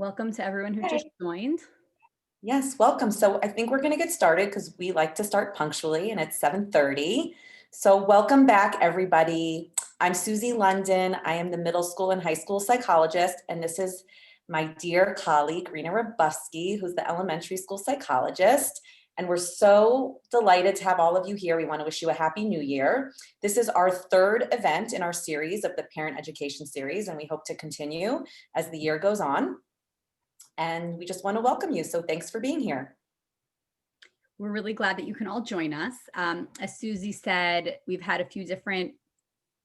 Welcome to everyone who just joined. Yes, welcome. So I think we're going to get started because we like to start punctually and it's 7:30. So welcome back, everybody. I'm Susie London. I am the middle school and high school psychologist, and this is my dear colleague, Rena Rabuski, who's the elementary school psychologist. And we're so delighted to have all of you here. We want to wish you a happy new year. This is our third event in our series of the Parent Education Series, and we hope to continue as the year goes on. And we just want to welcome you. So thanks for being here. We're really glad that you can all join us. As Susie said, we've had a few different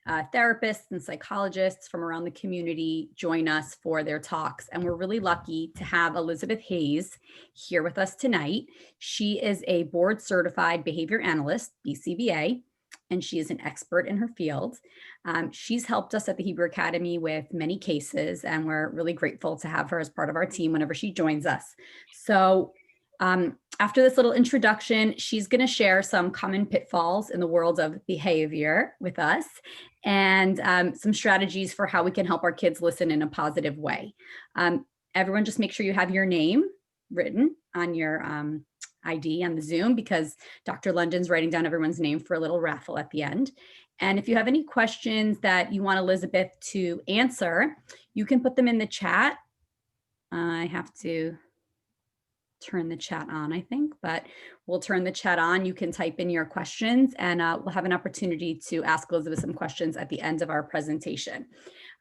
therapists and psychologists from around the community join us for their talks. And we're really lucky to have Elisabeth Hayes here with us tonight. She is a board certified behavior analyst, BCBA, and she is an expert in her field. She's helped us at the Hebrew Academy with many cases, and we're really grateful to have her as part of our team whenever she joins us. So after this little introduction, she's going to share some common pitfalls in the world of behavior with us and some strategies for how we can help our kids listen in a positive way. Everyone just make sure you have your name written on your ID on the Zoom, because Dr. London's writing down everyone's name for a little raffle at the end. And if you have any questions that you want Elisabeth to answer, you can put them in the chat. I have to turn the chat on, I think, but we'll turn the chat on. You can type in your questions and we'll have an opportunity to ask Elisabeth some questions at the end of our presentation.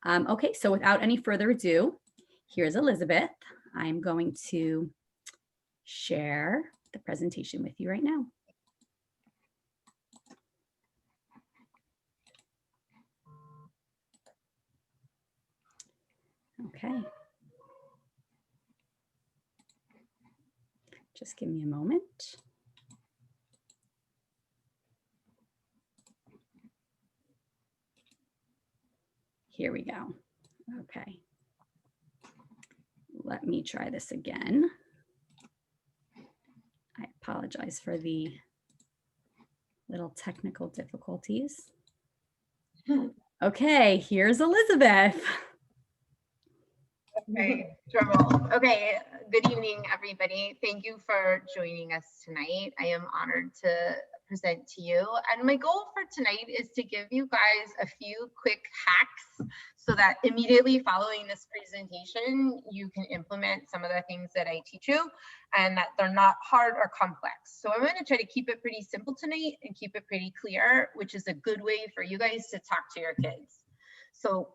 Okay, so without any further ado, here's Elisabeth. I'm going to share the presentation with you right now. Okay. Just give me a moment. Here we go. Okay. Let me try this again. I apologize for the little technical difficulties. Okay, here's Elisabeth. Okay, drum roll. Okay, good evening, everybody. Thank you for joining us tonight. I am honored to present to you. And my goal for tonight is to give you guys a few quick hacks so that immediately following this presentation, you can implement some of the things that I teach you and that they're not hard or complex. So I'm going to try to keep it pretty simple tonight and keep it pretty clear, which is a good way for you guys to talk to your kids. So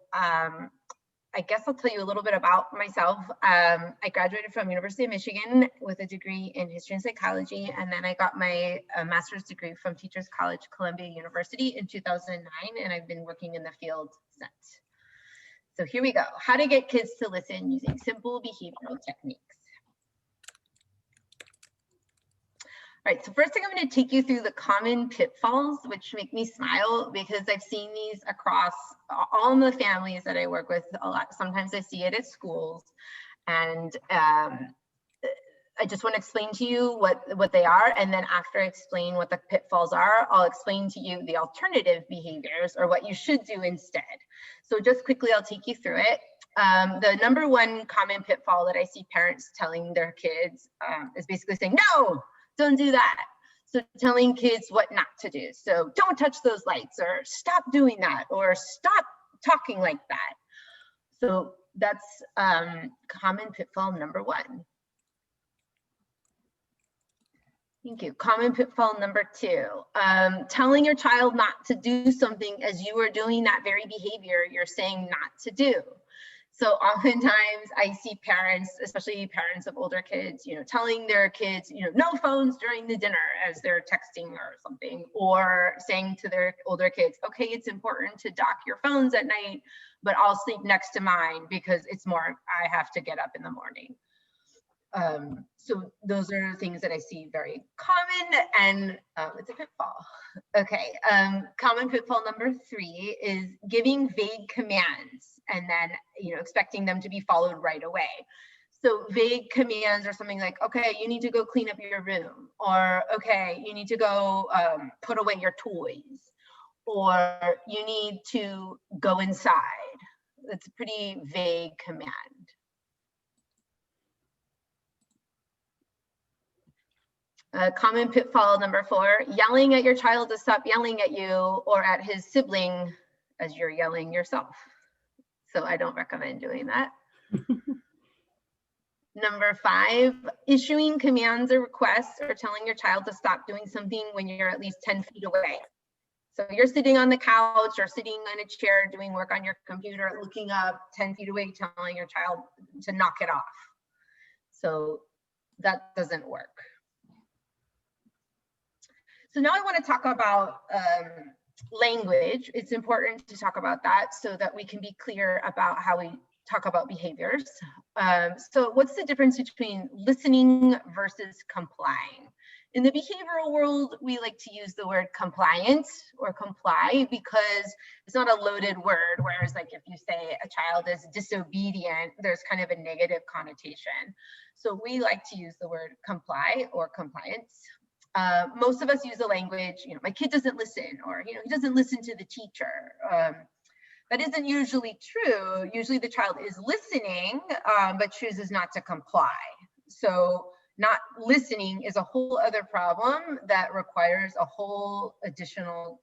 I guess I'll tell you a little bit about myself. I graduated from University of Michigan with a degree in history and psychology, and then I got my master's degree from Teachers College, Columbia University in 2009, and I've been working in the field since. So here we go. How to get kids to listen using simple behavioral techniques. All right, so first I'm going to take you through the common pitfalls, which make me smile because I've seen these across all the families that I work with a lot. Sometimes I see it at schools, and I just want to explain to you what they are, and then after I explain what the pitfalls are, I'll explain to you the alternative behaviors or what you should do instead. So just quickly, I'll take you through it. The number one common pitfall that I see parents telling their kids is basically saying, no, don't do that. So telling kids what not to do. So don't touch those lights, or stop doing that, or stop talking like that. So that's common pitfall number one. Thank you. Common pitfall number two, telling your child not to do something as you are doing that very behavior you're saying not to do. So oftentimes I see parents, especially parents of older kids, telling their kids, no phones during the dinner as they're texting or something, or saying to their older kids, okay, it's important to dock your phones at night, but I'll sleep next to mine because it's more, I have to get up in the morning. So those are things that I see very common, and it's a pitfall. Okay, common pitfall number three is giving vague commands and then expecting them to be followed right away. So vague commands are something like, okay, you need to go clean up your room, or okay, you need to go put away your toys, or you need to go inside. It's a pretty vague command. Common pitfall number 4, yelling at your child to stop yelling at you or at his sibling as you're yelling yourself. So I don't recommend doing that. Number 5, issuing commands or requests or telling your child to stop doing something when you're at least 10 feet away. So you're sitting on the couch or sitting on a chair doing work on your computer, looking up 10 feet away, telling your child to knock it off. So that doesn't work. So now I want to talk about language. It's important to talk about that so that we can be clear about how we talk about behaviors. So what's the difference between listening versus complying? In the behavioral world, we like to use the word compliant or comply because it's not a loaded word, whereas like if you say a child is disobedient, there's kind of a negative connotation. So we like to use the word comply or compliance. Most of us use the language, my kid doesn't listen, or he doesn't listen to the teacher. That isn't usually true. Usually the child is listening, but chooses not to comply. So not listening is a whole other problem that requires a whole additional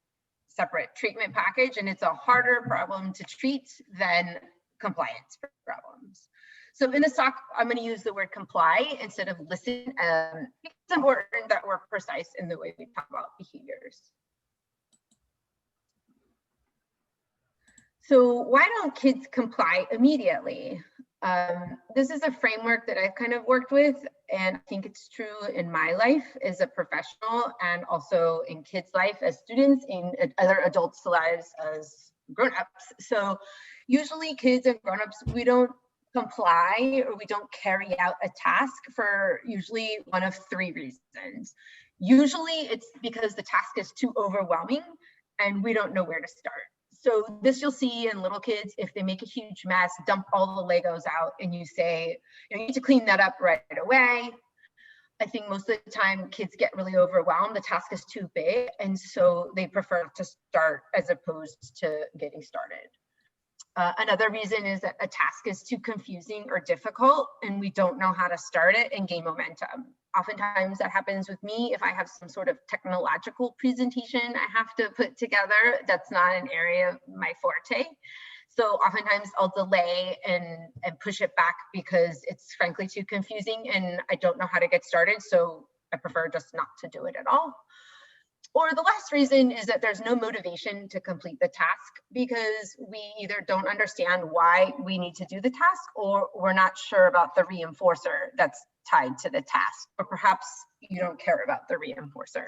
separate treatment package, and it's a harder problem to treat than compliance problems. So in this talk, I'm going to use the word comply instead of listen. It's important that we're precise in the way we talk about behaviors. So why don't kids comply immediately? This is a framework that I've kind of worked with, and I think it's true in my life as a professional and also in kids' life as students, in other adults' lives as grown-ups. So usually kids and grown-ups, we don't comply or we don't carry out a task for usually one of 3 reasons. Usually it's because the task is too overwhelming and we don't know where to start. So this you'll see in little kids, if they make a huge mess, dump all the Legos out and you say, you need to clean that up right away. I think most of the time kids get really overwhelmed. The task is too big. And so they prefer to start as opposed to getting started. Another reason is that a task is too confusing or difficult and we don't know how to start it and gain momentum. Oftentimes that happens with me if I have some sort of technological presentation I have to put together. That's not an area of my forte. So oftentimes I'll delay and push it back because it's frankly too confusing and I don't know how to get started. So I prefer just not to do it at all. Or the last reason is that there's no motivation to complete the task because we either don't understand why we need to do the task or we're not sure about the reinforcer that's tied to the task, or perhaps you don't care about the reinforcer.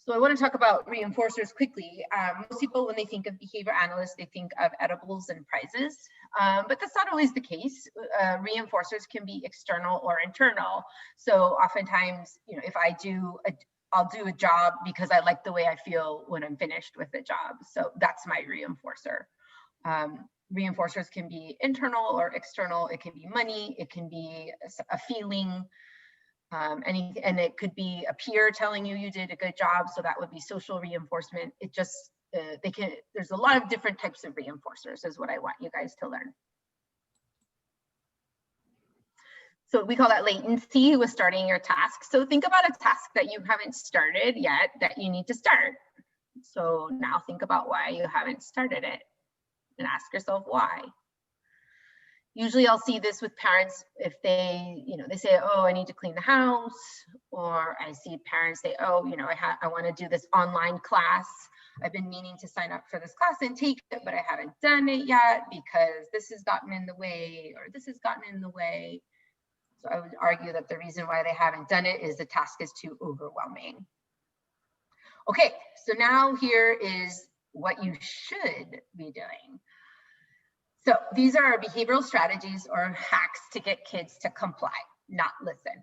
So I want to talk about reinforcers quickly. Most people, when they think of behavior analysts, they think of edibles and prizes, but that's not always the case. Reinforcers can be external or internal. So oftentimes, if I'll do a job because I like the way I feel when I'm finished with the job. So that's my reinforcer. Reinforcers can be internal or external. It can be money. It can be a feeling. And it could be a peer telling you did a good job. So that would be social reinforcement. It just, there's a lot of different types of reinforcers is what I want you guys to learn. So we call that latency with starting your task. So think about a task that you haven't started yet that you need to start. So now think about why you haven't started it and ask yourself why. Usually I'll see this with parents if they say, oh, I need to clean the house, or I see parents say, oh, I want to do this online class. I've been meaning to sign up for this class and take it, but I haven't done it yet because this has gotten in the way, or this has gotten in the way. So I would argue that the reason why they haven't done it is the task is too overwhelming. Okay, so now here is what you should be doing. So these are our behavioral strategies or hacks to get kids to comply, not listen.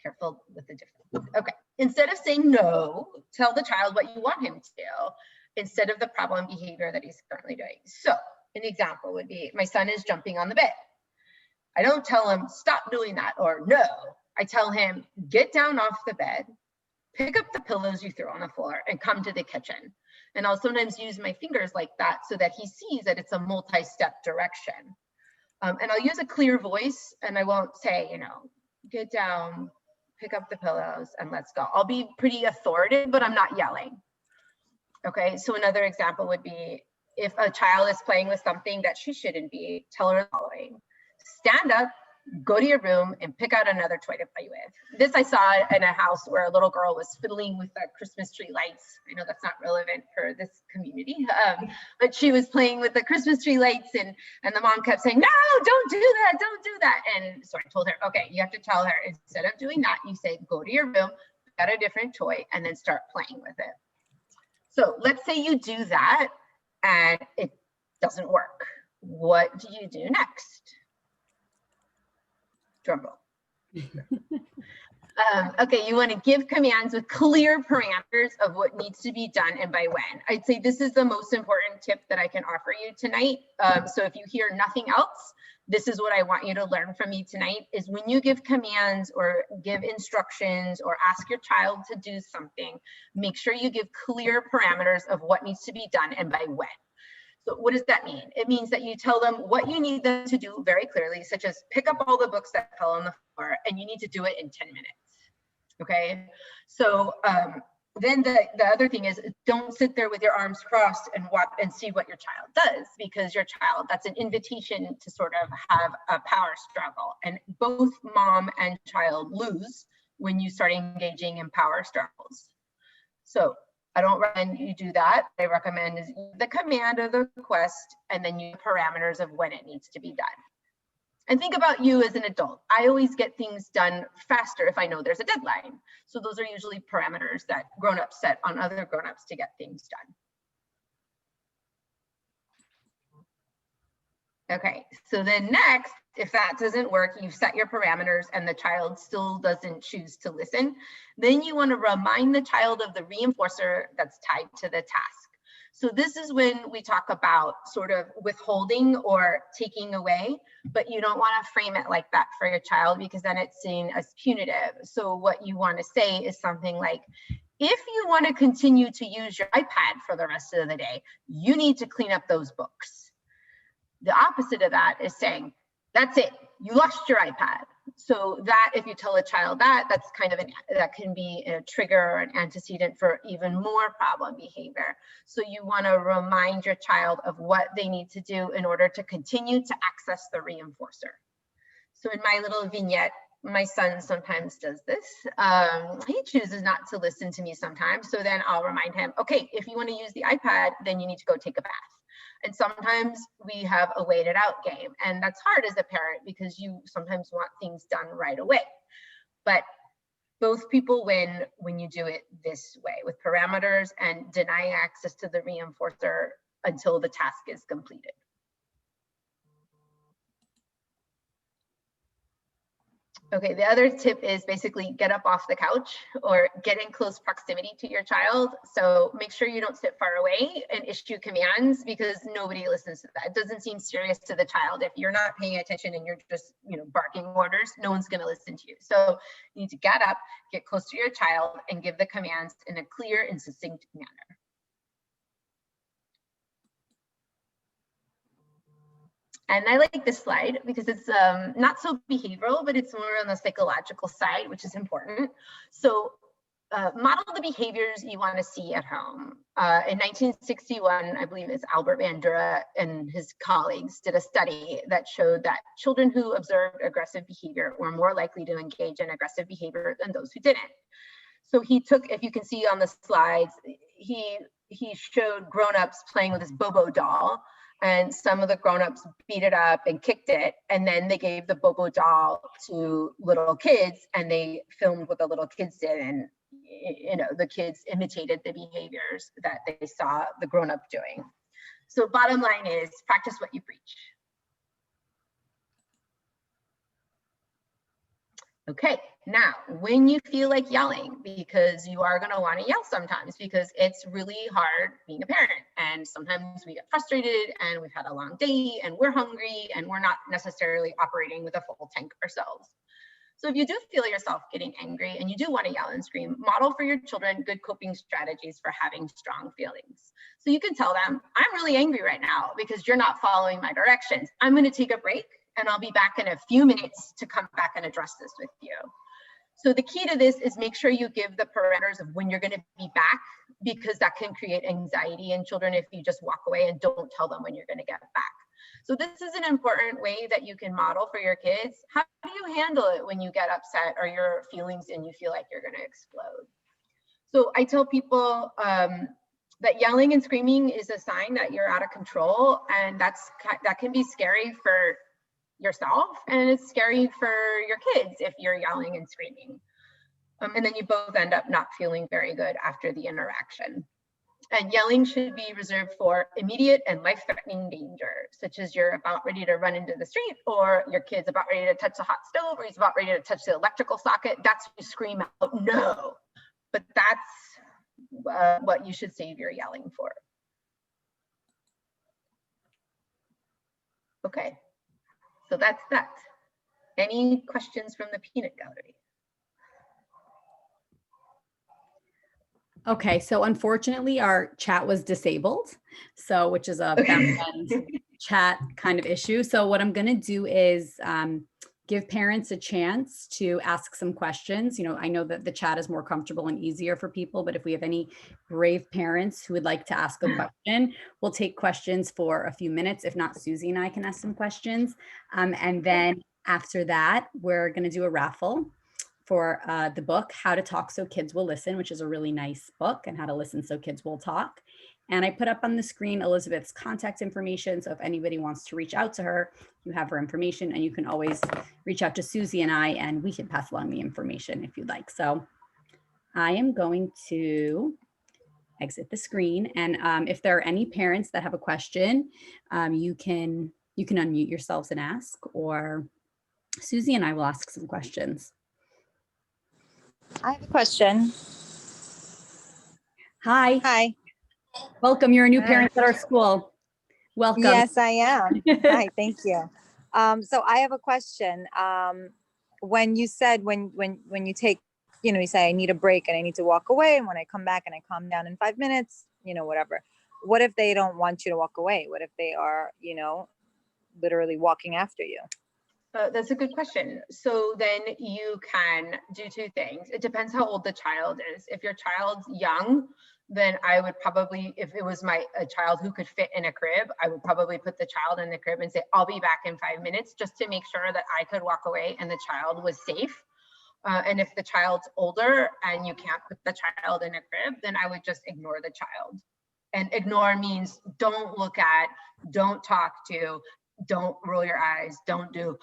Careful with the difference. Okay, instead of saying no, tell the child what you want him to do instead of the problem behavior that he's currently doing. So an example would be, my son is jumping on the bed. I don't tell him, stop doing that, or no. I tell him, get down off the bed, pick up the pillows you threw on the floor, and come to the kitchen. And I'll sometimes use my fingers like that so that he sees that it's a multi-step direction. And I'll use a clear voice, and I won't say, get down, pick up the pillows and let's go. I'll be pretty authoritative, but I'm not yelling. Okay, so another example would be if a child is playing with something that she shouldn't be, tell her the following: stand up, go to your room, and pick out another toy to play with. This I saw in a house where a little girl was fiddling with the Christmas tree lights. I know that's not relevant for this community, but she was playing with the Christmas tree lights, and the mom kept saying, no, don't do that, don't do that. And so I told her, okay, you have to tell her, instead of doing that, you say, go to your room, get a different toy, and then start playing with it. So let's say you do that and it doesn't work. What do you do next? Drum roll. Okay, you want to give commands with clear parameters of what needs to be done and by when. I'd say this is the most important tip that I can offer you tonight. So if you hear nothing else, this is what I want you to learn from me tonight, is when you give commands or give instructions or ask your child to do something, make sure you give clear parameters of what needs to be done and by when. So what does that mean? It means that you tell them what you need them to do very clearly, such as pick up all the books that fell on the floor, and you need to do it in 10 minutes. Okay, so then the other thing is, don't sit there with your arms crossed and watch and see what your child does, because your child, that's an invitation to sort of have a power struggle, and both mom and child lose when you start engaging in power struggles. So I don't recommend you do that. I recommend is the command or the request, and then you parameters of when it needs to be done. And think about you as an adult. I always get things done faster if I know there's a deadline. So those are usually parameters that grown-ups set on other grown-ups to get things done. Okay, so then next, if that doesn't work, you've set your parameters and the child still doesn't choose to listen, then you want to remind the child of the reinforcer that's tied to the task. So this is when we talk about sort of withholding or taking away, but you don't want to frame it like that for your child, because then it's seen as punitive. So what you want to say is something like, if you want to continue to use your iPad for the rest of the day, you need to clean up those books. The opposite of that is saying, that's it, you lost your iPad. So that, if you tell a child that, that's kind of that can be a trigger or an antecedent for even more problem behavior. So you want to remind your child of what they need to do in order to continue to access the reinforcer. So in my little vignette, my son sometimes does this. He chooses not to listen to me sometimes. So then I'll remind him, okay, if you want to use the iPad, then you need to go take a bath. And sometimes we have a wait it out game, and that's hard as a parent because you sometimes want things done right away. But both people win when you do it this way, with parameters and denying access to the reinforcer until the task is completed. Okay, the other tip is basically get up off the couch or get in close proximity to your child. So make sure you don't sit far away and issue commands, because nobody listens to that. It doesn't seem serious to the child. If you're not paying attention and you're just, barking orders, no one's going to listen to you. So you need to get up, get close to your child, and give the commands in a clear and succinct manner. And I like this slide because it's not so behavioral, but it's more on the psychological side, which is important. So model the behaviors you want to see at home. In 1961, I believe it's Albert Bandura and his colleagues did a study that showed that children who observed aggressive behavior were more likely to engage in aggressive behavior than those who didn't. So he took, if you can see on the slides, he showed grown-ups playing with this Bobo doll, and some of the grown-ups beat it up and kicked it, and then they gave the Bobo doll to little kids, and they filmed what the little kids did, and the kids imitated the behaviors that they saw the grown-up doing. So bottom line is, practice what you preach. Okay, now when you feel like yelling, because you are going to want to yell sometimes, because it's really hard being a parent, and sometimes we get frustrated and we've had a long day and we're hungry and we're not necessarily operating with a full tank ourselves. So if you do feel yourself getting angry and you do want to yell and scream, model for your children good coping strategies for having strong feelings. So you can tell them, I'm really angry right now because you're not following my directions. I'm going to take a break, and I'll be back in a few minutes to come back and address this with you. So the key to this is make sure you give the parameters of when you're going to be back, because that can create anxiety in children if you just walk away and don't tell them when you're going to get back. So this is an important way that you can model for your kids. How do you handle it when you get upset or your feelings and you feel like you're going to explode? So I tell people that yelling and screaming is a sign that you're out of control, and that can be scary for yourself, and it's scary for your kids if you're yelling and screaming. And then you both end up not feeling very good after the interaction. And yelling should be reserved for immediate and life-threatening danger, such as you're about ready to run into the street, or your kid's about ready to touch the hot stove, or he's about ready to touch the electrical socket. That's when you scream out, no. But that's what you should save your yelling for. Okay, so that's that. Any questions from the peanut gallery? Okay, so unfortunately our chat was disabled, so which is a back-end chat kind of issue. So what I'm gonna do is give parents a chance to ask some questions. You know, I know that the chat is more comfortable and easier for people, but if we have any brave parents who would like to ask a question, we'll take questions for a few minutes. If not, Susie and I can ask some questions. And then after that, we're gonna do a raffle for the book, How to Talk So Kids Will Listen, which is a really nice book, and How to Listen So Kids Will Talk. And I put up on the screen Elisabeth's contact information. So if anybody wants to reach out to her, you have her information, and you can always reach out to Susie and I, and we can pass along the information if you'd like. So I am going to exit the screen. And if there are any parents that have a question, you can unmute yourselves and ask, or Susie and I will ask some questions. I have a question. Hi. Hi. Welcome. You're a new parent at our school. Welcome. Yes, I am. Hi, thank you. So I have a question. When you said when you take, you say I need a break and I need to walk away, and when I come back and I calm down in 5 minutes, whatever. What if they don't want you to walk away? What if they are, literally walking after you? That's a good question. So then you can do two things. It depends how old the child is. If your child's young, then I would probably, if it was a child who could fit in a crib, I would probably put the child in the crib and say, I'll be back in 5 minutes, just to make sure that I could walk away and the child was safe. And if the child's older and you can't put the child in a crib, then I would just ignore the child. And ignore means don't look at, don't talk to, don't roll your eyes, don't do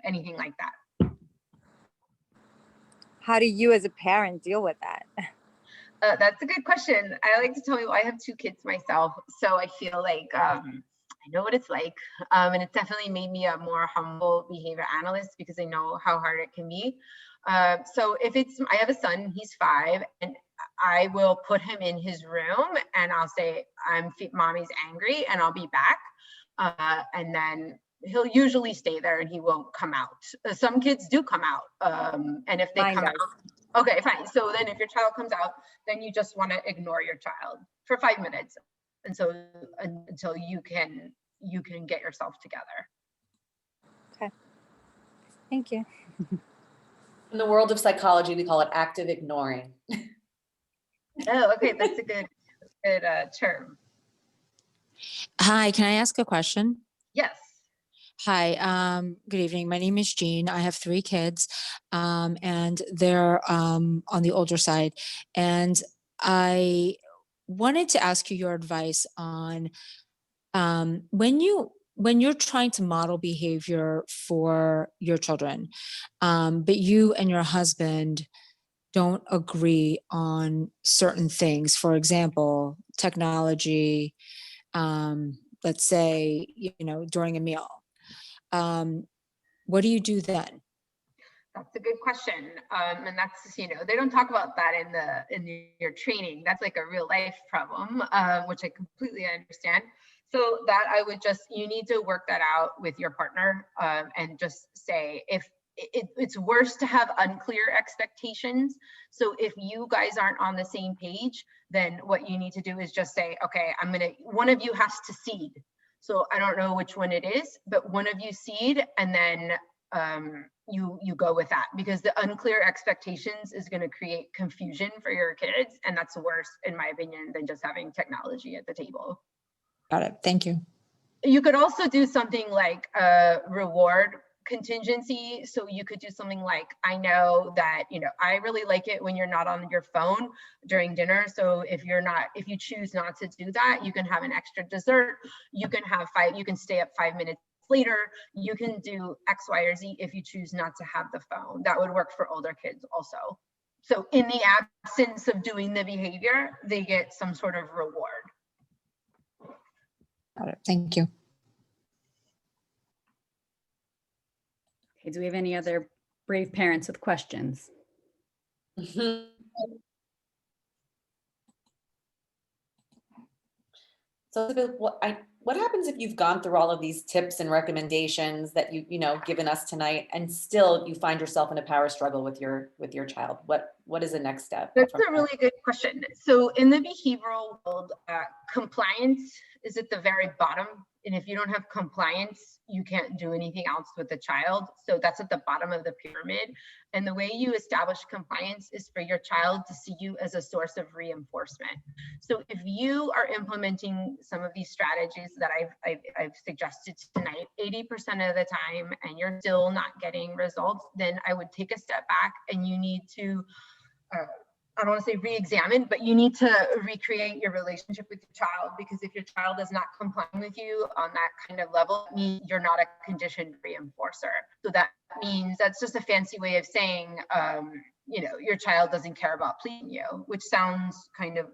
anything like that. How do you as a parent deal with that? That's a good question. I like to tell you I have 2 kids myself, so I feel like I know what it's like, and it's definitely made me a more humble behavior analyst, because I know how hard it can be. So if I have a son, he's 5, and I will put him in his room and I'll say, mommy's angry and I'll be back. And then he'll usually stay there and he won't come out. Some kids do come out. And if they come out, okay, fine. So then if your child comes out, then you just want to ignore your child for 5 minutes. And so until you can get yourself together. Okay. Thank you. In the world of psychology, we call it active ignoring. Oh, okay. That's a good term. Hi, can I ask a question? Yes. Hi, good evening. My name is Jean. I have 3 kids, and they're on the older side. And I wanted to ask you your advice on when you're trying to model behavior for your children, but you and your husband don't agree on certain things. For example, technology, let's say, during a meal. What do you do then? That's a good question. And that's, they don't talk about that in your training. That's like a real life problem, which I completely understand. So that you need to work that out with your partner, and just say, if it's worse to have unclear expectations. So if you guys aren't on the same page, then what you need to do is just say, okay, one of you has to seed. So I don't know which one it is, but one of you seed, and then you go with that, because the unclear expectations is going to create confusion for your kids, and that's worse, in my opinion, than just having technology at the table. Got it. Thank you. You could also do something like a reward contingency. So you could do something like, I know that, I really like it when you're not on your phone during dinner. So if you choose not to do that, you can have an extra dessert. You can stay up 5 minutes later. You can do X, Y, or Z if you choose not to have the phone. That would work for older kids also. So in the absence of doing the behavior, they get some sort of reward. Got it. Thank you. Okay, do we have any other brave parents with questions? So Elizabeth, what happens if you've gone through all of these tips and recommendations that given us tonight, and still you find yourself in a power struggle with your child? What is the next step? That's a really good question. So in the behavioral world, compliance is at the very bottom. And if you don't have compliance, you can't do anything else with the child. So that's at the bottom of the pyramid. And the way you establish compliance is for your child to see you as a source of reinforcement. So if you are implementing some of these strategies that I've suggested tonight 80% of the time, and you're still not getting results, then I would take a step back, and you need to I don't want to say re-examine, but you need to recreate your relationship with your child, because if your child is not complying with you on that kind of level, it means you're not a conditioned reinforcer. So that means, that's just a fancy way of saying, your child doesn't care about pleasing you, which sounds kind of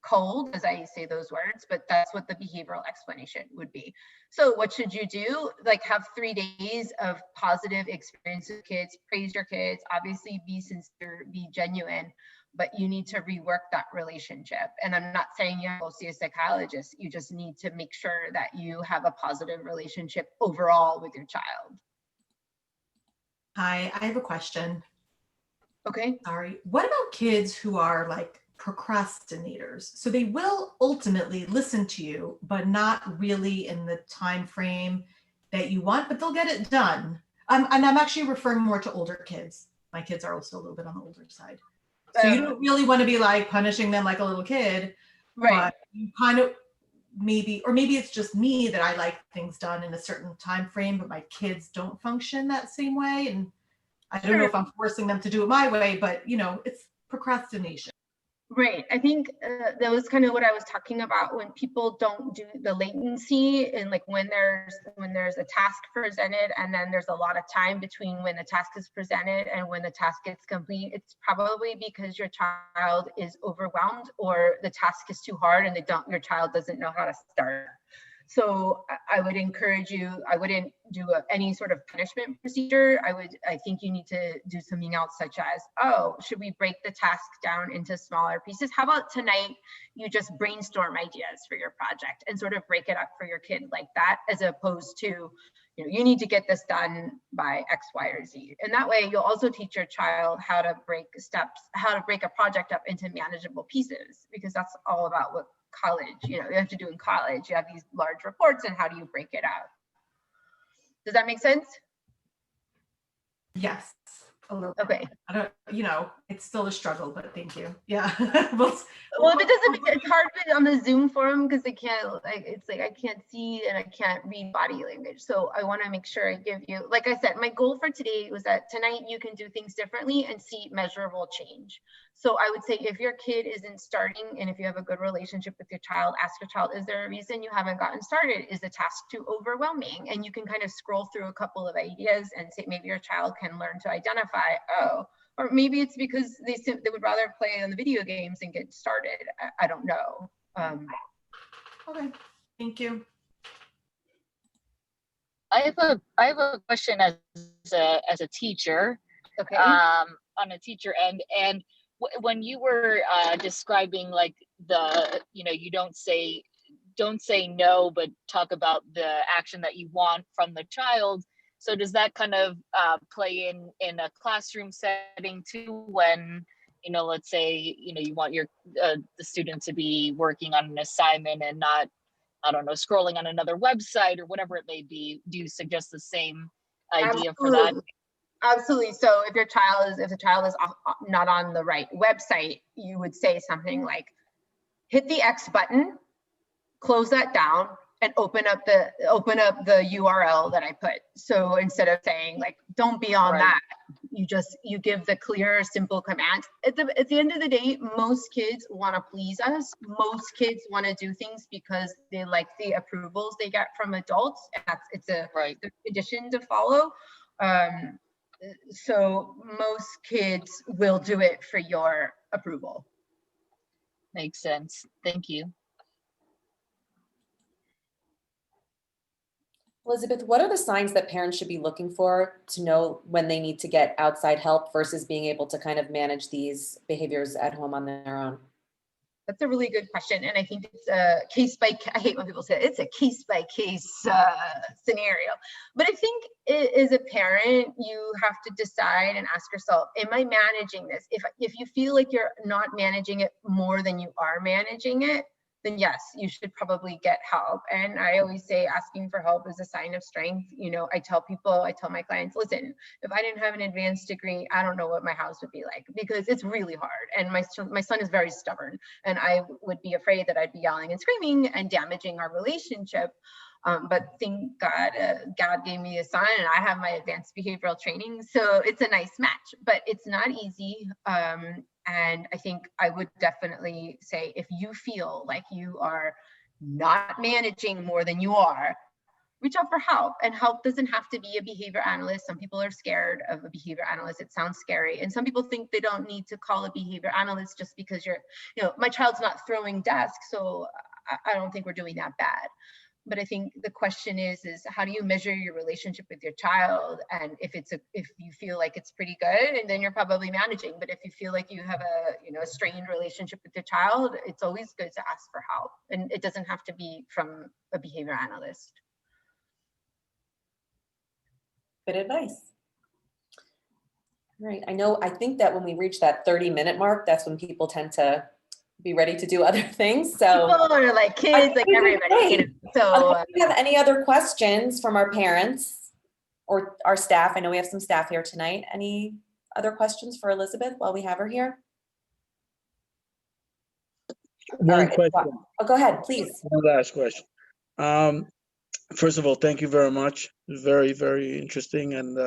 cold as I say those words, but that's what the behavioral explanation would be. So what should you do? Like, have 3 days of positive experiences with kids, praise your kids, obviously be sincere, be genuine, but you need to rework that relationship. And I'm not saying you have to go see a psychologist. You just need to make sure that you have a positive relationship overall with your child. Hi, I have a question. Okay. Sorry. What about kids who are like procrastinators? So they will ultimately listen to you, but not really in the time frame that you want, but they'll get it done. And I'm actually referring more to older kids. My kids are also a little bit on the older side. So you don't really want to be like punishing them like a little kid, Right. but you kind of maybe it's just me that I like things done in a certain time frame, but my kids don't function that same way. And I don't know if I'm forcing them to do it my way, but it's procrastination. Right. I think that was kind of what I was talking about, when people don't do the latency, and like when there's a task presented and then there's a lot of time between when the task is presented and when the task gets complete. It's probably because your child is overwhelmed, or the task is too hard and your child doesn't know how to start. So I would encourage you, I wouldn't do any sort of punishment procedure. I think you need to do something else, such as, should we break the task down into smaller pieces? How about tonight you just brainstorm ideas for your project and sort of break it up for your kid like that, as opposed to, you need to get this done by X, Y, or Z. And that way you'll also teach your child how to break a project up into manageable pieces, because that's all about what college, you have to do in college. You have these large reports, and how do you break it out? Does that make sense? Yes. A little. Okay. I don't, it's still a struggle, but thank you. Yeah. Well, if it doesn't, it's hard on the Zoom forum, because they can't, I can't see and I can't read body language. So I want to make sure I give you, like I said, my goal for today was that tonight you can do things differently and see measurable change. So I would say, if your kid isn't starting, and if you have a good relationship with your child, ask your child, is there a reason you haven't gotten started? Is the task too overwhelming? And you can kind of scroll through a couple of ideas and say, maybe your child can learn to identify, or maybe it's because they would rather play on the video games and get started. I don't know. Okay, thank you. I have a question as a teacher. Okay. On a teacher end, and when you were describing like you don't say no, but talk about the action that you want from the child. So does that kind of play in a classroom setting too, when let's say you want your the student to be working on an assignment and not, I don't know, scrolling on another website or whatever it may be? Do you suggest the same idea for that? Absolutely. So if the child is not on the right website, you would say something like, hit the X button, close that down, and open up the URL that I put. So instead of saying like, don't be on that, you give the clear, simple commands. At the end of the day, most kids want to please us. Most kids want to do things because they like the approvals they get from adults. And it's a condition to follow. So most kids will do it for your approval. Makes sense. Thank you. Elizabeth, what are the signs that parents should be looking for to know when they need to get outside help versus being able to kind of manage these behaviors at home on their own? That's a really good question. And I think it's a case by case. I hate when people say it. It's a case by case scenario. But I think as a parent, you have to decide and ask yourself, am I managing this? If you feel like you're not managing it more than you are managing it, then yes, you should probably get help. And I always say asking for help is a sign of strength. You know, I tell my clients, listen, if I didn't have an advanced degree, I don't know what my house would be like, because it's really hard. And my son is very stubborn, and I would be afraid that I'd be yelling and screaming and damaging our relationship. But thank God, God gave me a son, and I have my advanced behavioral training. So it's a nice match, but it's not easy. And I think I would definitely say, if you feel like you are not managing more than you are, reach out for help. And help doesn't have to be a behavior analyst. Some people are scared of a behavior analyst. It sounds scary. And some people think they don't need to call a behavior analyst just because my child's not throwing desks, so I don't think we're doing that bad. But I think the question is how do you measure your relationship with your child? And if you feel like it's pretty good, and then you're probably managing. But if you feel like you have a strained relationship with your child, it's always good to ask for help. And it doesn't have to be from a behavior analyst. Good advice. All right. I think that when we reach that 30-minute mark, that's when people tend to be ready to do other things. So people are like kids, like everybody. So do you have any other questions from our parents or our staff? I know we have some staff here tonight. Any other questions for Elisabeth while we have her here? One question. Oh, go ahead, please. One last question. First of all, thank you very much. Very, very interesting, and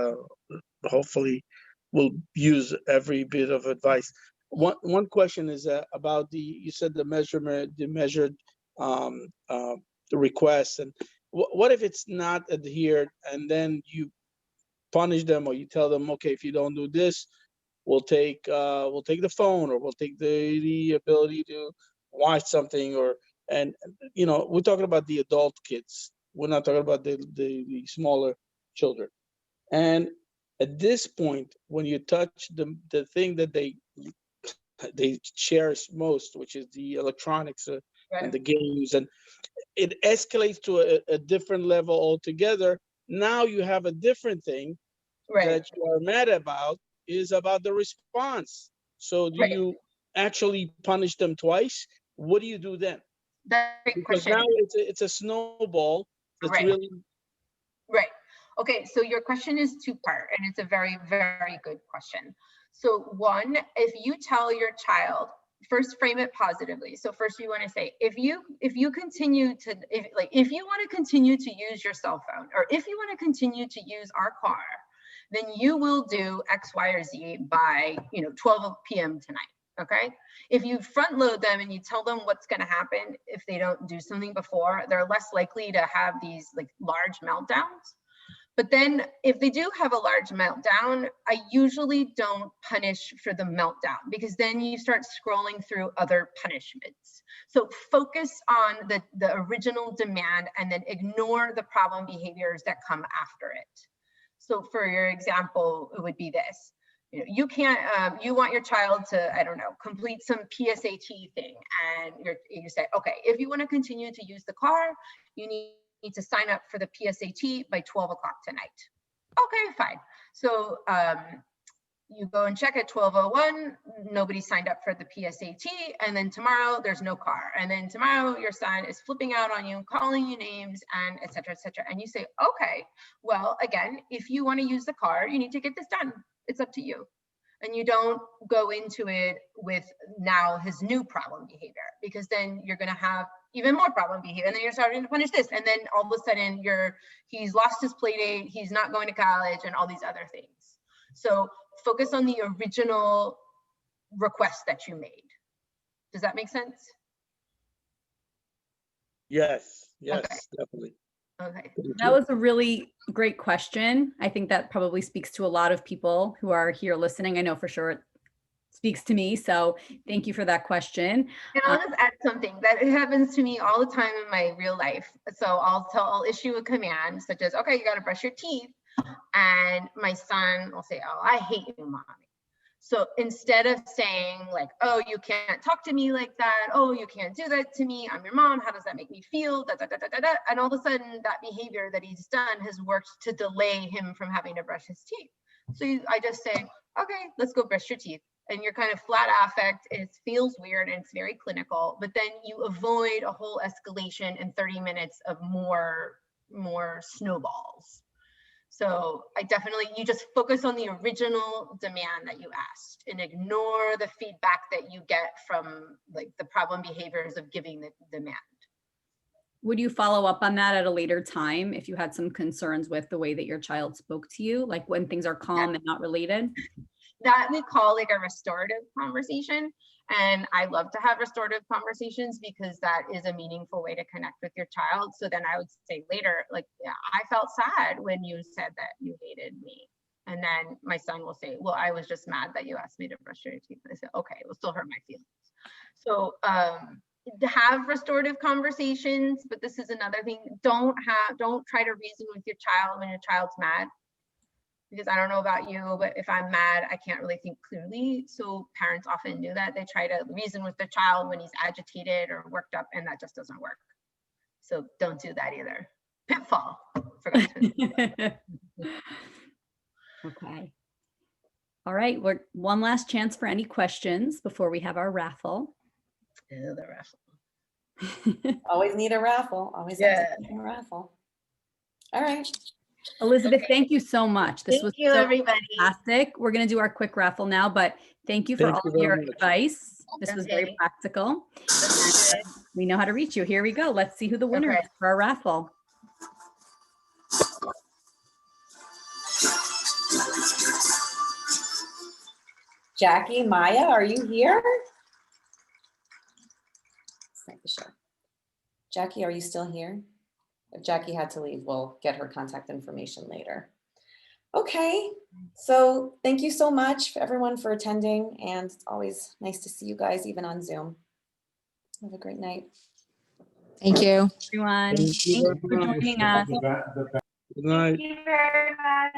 hopefully we'll use every bit of advice. One question is about you said the measured the requests, and what if it's not adhered, and then you punish them, or you tell them, okay, if you don't do this, we'll take the phone, or we'll take the ability to watch something, and we're talking about the adult kids. We're not talking about the smaller children. And at this point, when you touch the thing that they cherish most, which is the electronics and the games, and it escalates to a different level altogether. Now you have a different thing that you are mad about, is about the response. So do you actually punish them twice? What do you do then? That's a great question. Now it's a snowball that's really Okay, so your question is two-part, and it's a very, very good question. So one, if you tell your child, first frame it positively. So first you want to say, if you want to continue to use your cell phone, or if you want to continue to use our car, then you will do X, Y, or Z by 12 p.m. tonight. Okay. If you front load them and you tell them what's going to happen if they don't do something before, they're less likely to have these large meltdowns. But then if they do have a large meltdown, I usually don't punish for the meltdown, because then you start scrolling through other punishments. So focus on the original demand, and then ignore the problem behaviors that come after it. So for your example, it would be this. You can't, you want your child to, I don't know, complete some PSAT thing. And you say, okay, if you want to continue to use the car, you need to sign up for the PSAT by 12 o'clock tonight. Okay, fine. So you go and check at 12:01, nobody signed up for the PSAT, and then tomorrow there's no car, and then tomorrow your son is flipping out on you, calling you names, and et cetera, and you say, okay, well, again, if you want to use the car, you need to get this done. It's up to you. And you don't go into it with now his new problem behavior, because then you're going to have even more problem behavior, and then you're starting to punish this, and then all of a sudden he's lost his play date, he's not going to college, and all these other things. So focus on the original request that you made. Does that make sense? Yes, Okay. definitely. Okay. That was a really great question. I think that probably speaks to a lot of people who are here listening. I know for sure it speaks to me. So thank you for that question. And I'll just add something that happens to me all the time in my real life. So I'll issue a command such as, okay, you got to brush your teeth. And my son will say, oh, I hate you, mommy. So instead of saying like, oh, you can't talk to me like that. Oh, you can't do that to me. I'm your mom. How does that make me feel? Da, da, da, da, da, da. And all of a sudden that behavior that he's done has worked to delay him from having to brush his teeth. So I just say, okay, let's go brush your teeth. And you're kind of flat affect. It feels weird and it's very clinical, but then you avoid a whole escalation in 30 minutes of more snowballs. So you just focus on the original demand that you asked and ignore the feedback that you get from like the problem behaviors of giving the demand. Would you follow up on that at a later time if you had some concerns with the way that your child spoke to you, like when things are calm and not related? That we call like a restorative conversation. And I love to have restorative conversations because that is a meaningful way to connect with your child. So then I would say later, like, yeah, I felt sad when you said that you hated me. And then my son will say, well, I was just mad that you asked me to brush your teeth. I said, okay, it will still hurt my feelings. So have restorative conversations, but this is another thing. Don't try to reason with your child when your child's mad. Because I don't know about you, but if I'm mad, I can't really think clearly. So parents often do that. They try to reason with their child when he's agitated or worked up, and that just doesn't work. So don't do that either. Pitfall. Forgot to. Okay. All right. One last chance for any questions before we have our raffle. Yeah, the raffle. Always need a raffle. Always have to need a raffle. All right. Elizabeth, thank you so much. This was Thank you, so everybody. fantastic. We're going to do our quick raffle now, but thank you for all of your advice. This was very practical. We know how to reach you. Here we go. Let's see who the winner is for our raffle. Jackie, Maya, are you here? Let's make the show. Jackie, are you still here? If Jackie had to leave, we'll get her contact information later. Okay, so thank you so much everyone for attending, and it's always nice to see you guys even on Zoom. Have a great night. Thank you. Everyone, thank you for joining us. Good night. Thank you very much.